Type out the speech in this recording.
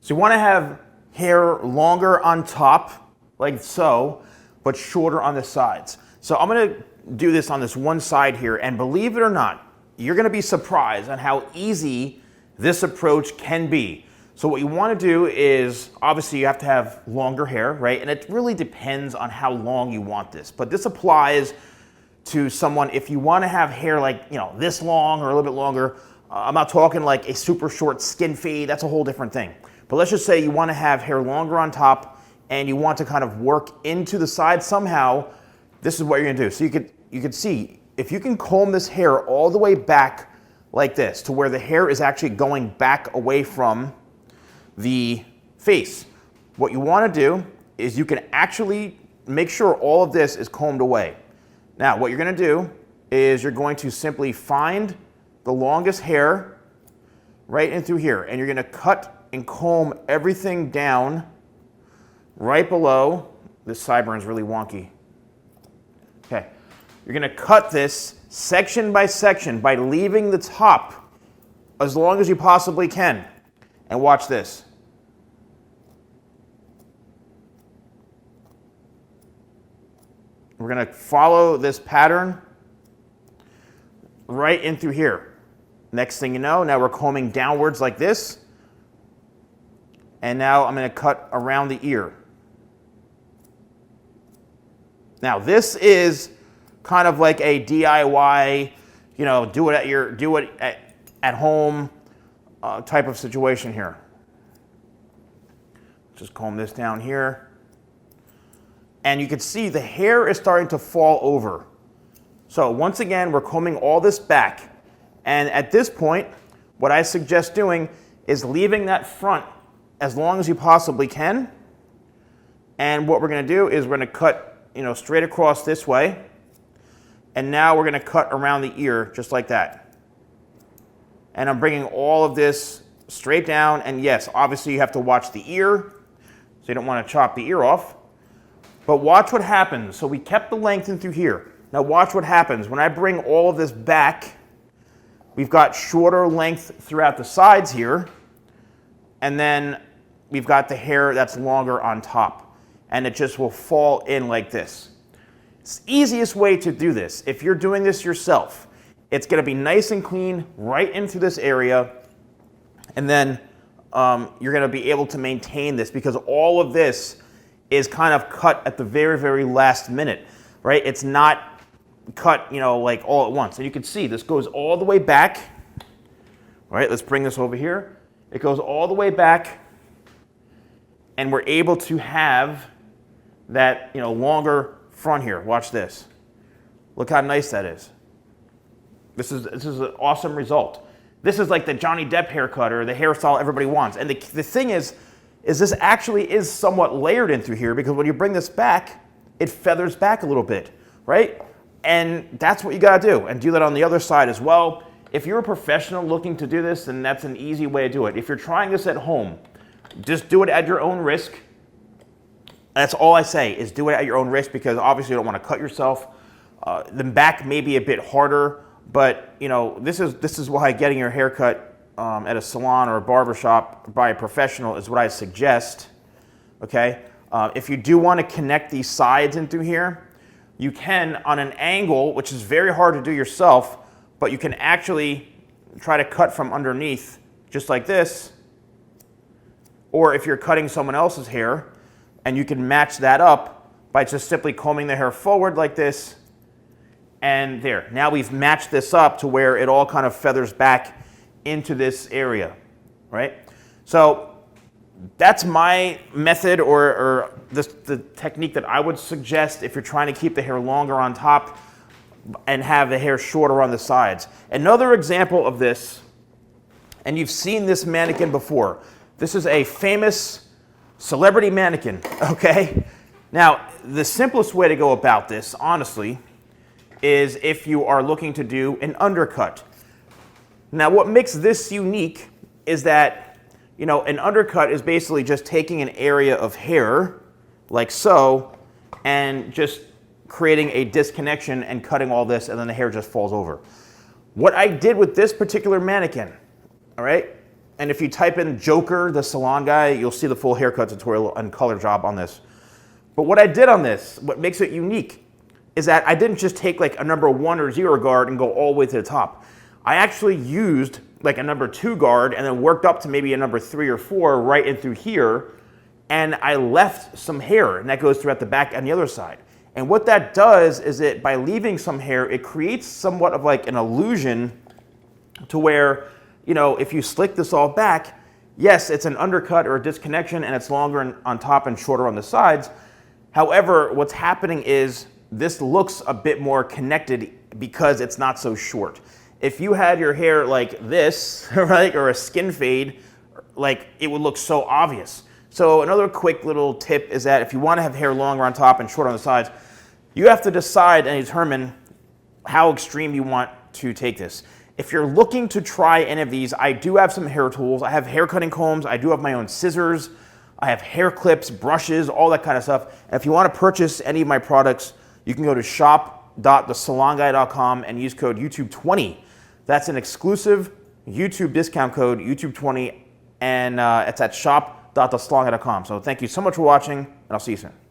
So you want to have hair longer on top, like so, but shorter on the sides. So I'm going to do this on this one side here, and believe it or not, you're going to be surprised on how easy this approach can be. So what you want to do is, obviously you have to have longer hair, right? And it really depends on how long you want this. But this applies to someone, if you want to have hair like, you know, this long or a little bit longer. I'm not talking like a super short skin fade, that's a whole different thing. But let's just say you want to have hair longer on top and you want to kind of work into the side somehow. This is what you're going to do. So you could see, if you can comb this hair all the way back like this, to where the hair is actually going back away from the face. What you want to do is you can actually make sure all of this is combed away. Now, what you're going to do is you're going to simply find the longest hair right in through here, and you're going to cut and comb everything down right below. This sideburn is really wonky. Okay, you're going to cut this section by section by leaving the top as long as you possibly can. And watch this. We're going to follow this pattern right in through here. Next thing you know, now we're combing downwards like this. And now I'm going to cut around the ear. Now this is kind of like a DIY, you know, do it at home type of situation here. Just comb this down here. And you can see the hair is starting to fall over. So once again, we're combing all this back. And at this point, what I suggest doing is leaving that front as long as you possibly can. And what we're going to do is we're going to cut, you know, straight across this way. And now we're going to cut around the ear just like that. And I'm bringing all of this straight down. And yes, obviously you have to watch the ear, so you don't want to chop the ear off. But watch what happens. So we kept the length in through here. Now watch what happens. When I bring all of this back, we've got shorter length throughout the sides here. And then we've got the hair that's longer on top. And it just will fall in like this. It's the easiest way to do this. If you're doing this yourself, it's going to be nice and clean right into this area. And then you're going to be able to maintain this because all of this is kind of cut at the very, very last minute, right? It's not cut, you know, like all at once. And you can see this goes all the way back. All right, let's bring this over here. It goes all the way back, and we're able to have that, you know, longer front here. Watch this. Look how nice that is. This is an awesome result. This is like the Johnny Depp haircut or the hairstyle everybody wants. And the thing is this actually is somewhat layered in through here because when you bring this back, it feathers back a little bit, right? And that's what you got to do. And do that on the other side as well. If you're a professional looking to do this, then that's an easy way to do it. If you're trying this at home, just do it at your own risk. That's all I say, is do it at your own risk because obviously you don't want to cut yourself. The back may be a bit harder, but you know, this is why getting your hair cut at a salon or a barber shop by a professional is what I suggest. Okay, if you do want to connect these sides in through here, you can on an angle, which is very hard to do yourself, but you can actually try to cut from underneath just like this. Or if you're cutting someone else's hair, and you can match that up by just simply combing the hair forward like this. And there, now we've matched this up to where it all kind of feathers back into this area, right? So that's my method or the technique that I would suggest if you're trying to keep the hair longer on top and have the hair shorter on the sides. Another example of this, and you've seen this mannequin before. This is a famous celebrity mannequin, okay? Now, the simplest way to go about this, honestly, is if you are looking to do an undercut. Now, what makes this unique is that, you know, an undercut is basically just taking an area of hair, like so, and just creating a disconnection and cutting all this, and then the hair just falls over. What I did with this particular mannequin, all right, And if you type in Joker, the salon guy, you'll see the full haircut tutorial and color job on this. But what I did on this, what makes it unique, is that I didn't just take like a number 1 or 0 guard and go all the way to the top. I actually used like a number 2 guard and then worked up to maybe a number 3 or 4 right in through here. And I left some hair, and that goes throughout the back and the other side. And what that does is that by leaving some hair, it creates somewhat of like an illusion to where, you know, if you slick this all back, yes, it's an undercut or a disconnection and it's longer on top and shorter on the sides. However, what's happening is this looks a bit more connected because it's not so short. If you had your hair like this, right, or a skin fade, like it would look so obvious. So another quick little tip is that if you want to have hair longer on top and shorter on the sides, you have to decide and determine how extreme you want to take this. If you're looking to try any of these, I do have some hair tools. I have hair cutting combs. I do have my own scissors. I have hair clips, brushes, all that kind of stuff. And if you want to purchase any of my products, you can go to shop.thesalonguy.com and use code YouTube20. That's an exclusive YouTube discount code, YouTube20, and it's at shop.thesalonguy.com. So thank you so much for watching, and I'll see you soon.